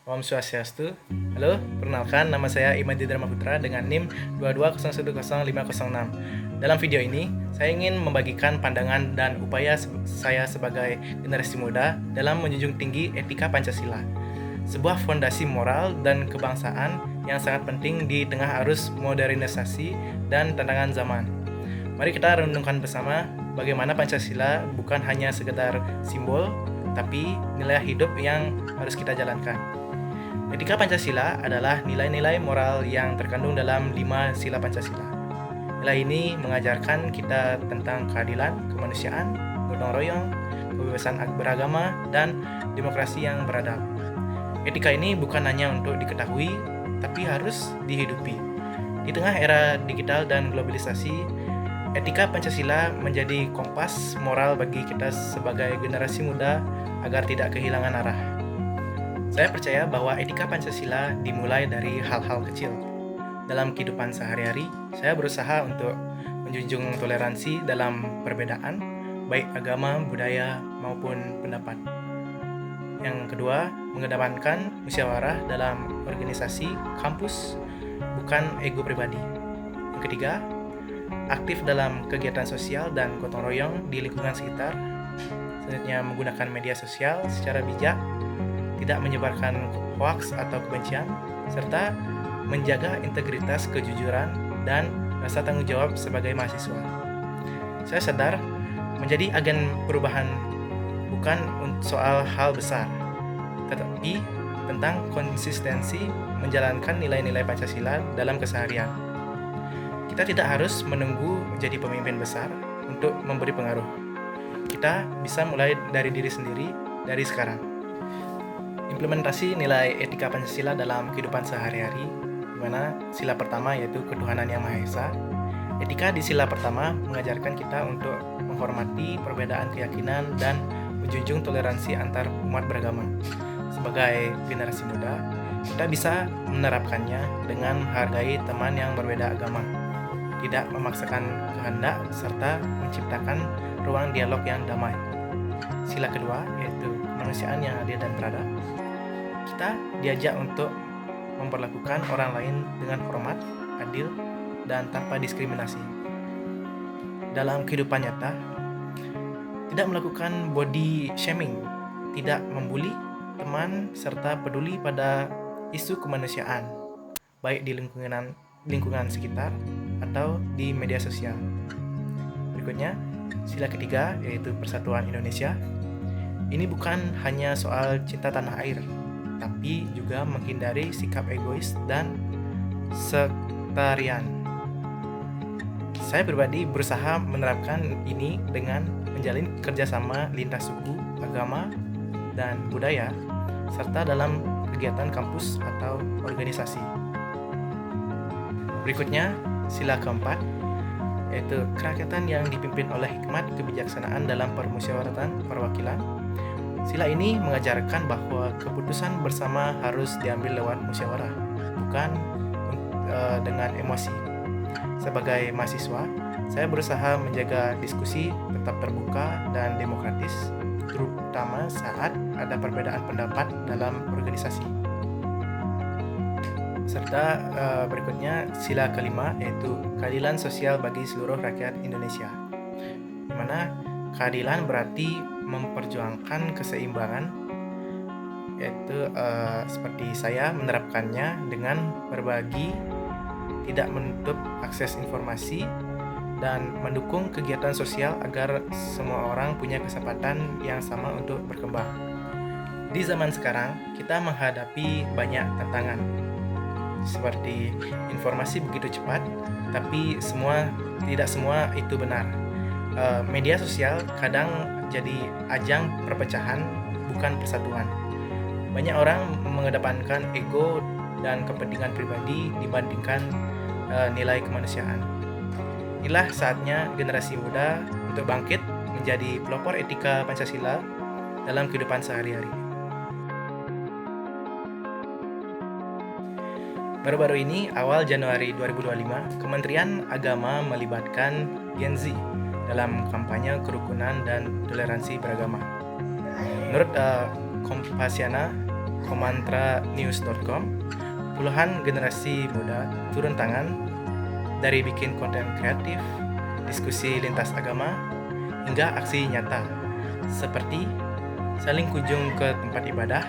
Om Swastiastu. Halo, perkenalkan nama saya Imadi Dharma Putra dengan NIM 2210506. Dalam video ini, saya ingin membagikan pandangan dan upaya saya sebagai generasi muda dalam menjunjung tinggi etika Pancasila, sebuah fondasi moral dan kebangsaan yang sangat penting di tengah arus modernisasi dan tantangan zaman. Mari kita renungkan bersama bagaimana Pancasila bukan hanya sekedar simbol, tapi nilai hidup yang harus kita jalankan. Etika Pancasila adalah nilai-nilai moral yang terkandung dalam 5 sila Pancasila. Nilai ini mengajarkan kita tentang keadilan, kemanusiaan, gotong royong, kebebasan beragama, dan demokrasi yang beradab. Etika ini bukan hanya untuk diketahui, tapi harus dihidupi. Di tengah era digital dan globalisasi, etika Pancasila menjadi kompas moral bagi kita sebagai generasi muda agar tidak kehilangan arah. Saya percaya bahwa etika Pancasila dimulai dari hal-hal kecil. Dalam kehidupan sehari-hari, saya berusaha untuk menjunjung toleransi dalam perbedaan, baik agama, budaya, maupun pendapat. Yang kedua, mengedepankan musyawarah dalam organisasi, kampus, bukan ego pribadi. Yang ketiga, aktif dalam kegiatan sosial dan gotong royong di lingkungan sekitar. Selanjutnya, menggunakan media sosial secara bijak, tidak menyebarkan hoaks atau kebencian, serta menjaga integritas, kejujuran, dan rasa tanggung jawab sebagai mahasiswa. Saya sadar menjadi agen perubahan bukan soal hal besar, tetapi tentang konsistensi menjalankan nilai-nilai Pancasila dalam keseharian. Kita tidak harus menunggu menjadi pemimpin besar untuk memberi pengaruh. Kita bisa mulai dari diri sendiri dari sekarang. Implementasi nilai etika Pancasila dalam kehidupan sehari-hari, di mana sila pertama yaitu ketuhanan yang Maha Esa. Etika di sila pertama mengajarkan kita untuk menghormati perbedaan keyakinan dan menjunjung toleransi antar umat beragama. Sebagai generasi muda, kita bisa menerapkannya dengan menghargai teman yang berbeda agama, tidak memaksakan kehendak, serta menciptakan ruang dialog yang damai. Sila kedua yaitu kemanusiaan yang adil dan beradab. Kita diajak untuk memperlakukan orang lain dengan hormat, adil, dan tanpa diskriminasi. Dalam kehidupan nyata, tidak melakukan body shaming, tidak membuli teman, serta peduli pada isu kemanusiaan, baik di lingkungan sekitar atau di media sosial. Berikutnya, sila ketiga yaitu Persatuan Indonesia. Ini bukan hanya soal cinta tanah air, tapi juga menghindari sikap egois dan sektarian. Saya pribadi berusaha menerapkan ini dengan menjalin kerjasama lintas suku, agama, dan budaya, serta dalam kegiatan kampus atau organisasi. Berikutnya, sila keempat, yaitu kerakyatan yang dipimpin oleh hikmat kebijaksanaan dalam permusyawaratan perwakilan. Sila ini mengajarkan bahwa keputusan bersama harus diambil lewat musyawarah, bukan dengan emosi. Sebagai mahasiswa, saya berusaha menjaga diskusi tetap terbuka dan demokratis, terutama saat ada perbedaan pendapat dalam organisasi. Serta berikutnya sila kelima yaitu keadilan sosial bagi seluruh rakyat Indonesia, di mana keadilan berarti memperjuangkan keseimbangan, yaitu seperti saya menerapkannya dengan berbagi, tidak menutup akses informasi, dan mendukung kegiatan sosial agar semua orang punya kesempatan yang sama untuk berkembang. Di zaman sekarang, kita menghadapi banyak tantangan, seperti informasi begitu cepat, tapi tidak semua itu benar. Media sosial kadang jadi ajang perpecahan, bukan persatuan. Banyak orang mengedepankan ego dan kepentingan pribadi dibandingkan nilai kemanusiaan. Inilah saatnya generasi muda untuk bangkit menjadi pelopor etika Pancasila dalam kehidupan sehari-hari. Baru-baru ini, awal Januari 2025, Kementerian Agama melibatkan Gen Z dalam kampanye kerukunan dan toleransi beragama. Menurut Kompasiana, komantranews.com, puluhan generasi muda turun tangan dari bikin konten kreatif, diskusi lintas agama, hingga aksi nyata seperti saling kunjung ke tempat ibadah,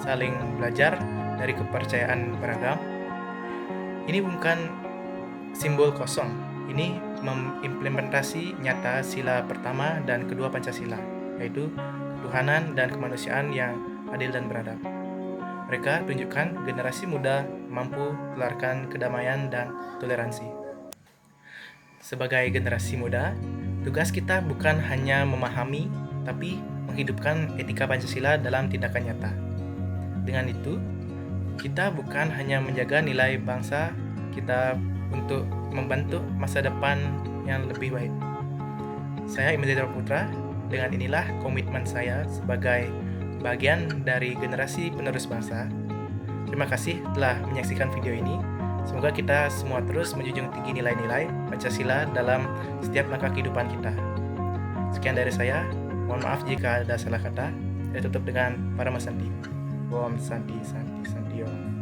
saling belajar dari kepercayaan beragam. Ini bukan simbol kosong, ini mengimplementasi nyata sila pertama dan kedua Pancasila, yaitu ketuhanan dan kemanusiaan yang adil dan beradab. Mereka tunjukkan generasi muda mampu tularkan kedamaian dan toleransi. Sebagai generasi muda, tugas kita bukan hanya memahami, tapi menghidupkan etika Pancasila dalam tindakan nyata. Dengan itu, kita bukan hanya menjaga nilai bangsa kita untuk membentuk masa depan yang lebih baik. Saya Imadi Dharma Putra, dengan inilah komitmen saya sebagai bagian dari generasi penerus bangsa. Terima kasih telah menyaksikan video ini. Semoga kita semua terus menjunjung tinggi nilai-nilai Pancasila dalam setiap langkah kehidupan kita. Sekian dari saya. Mohon maaf jika ada salah kata. Saya tutup dengan Paramasanti. Om Santi Santi Santio.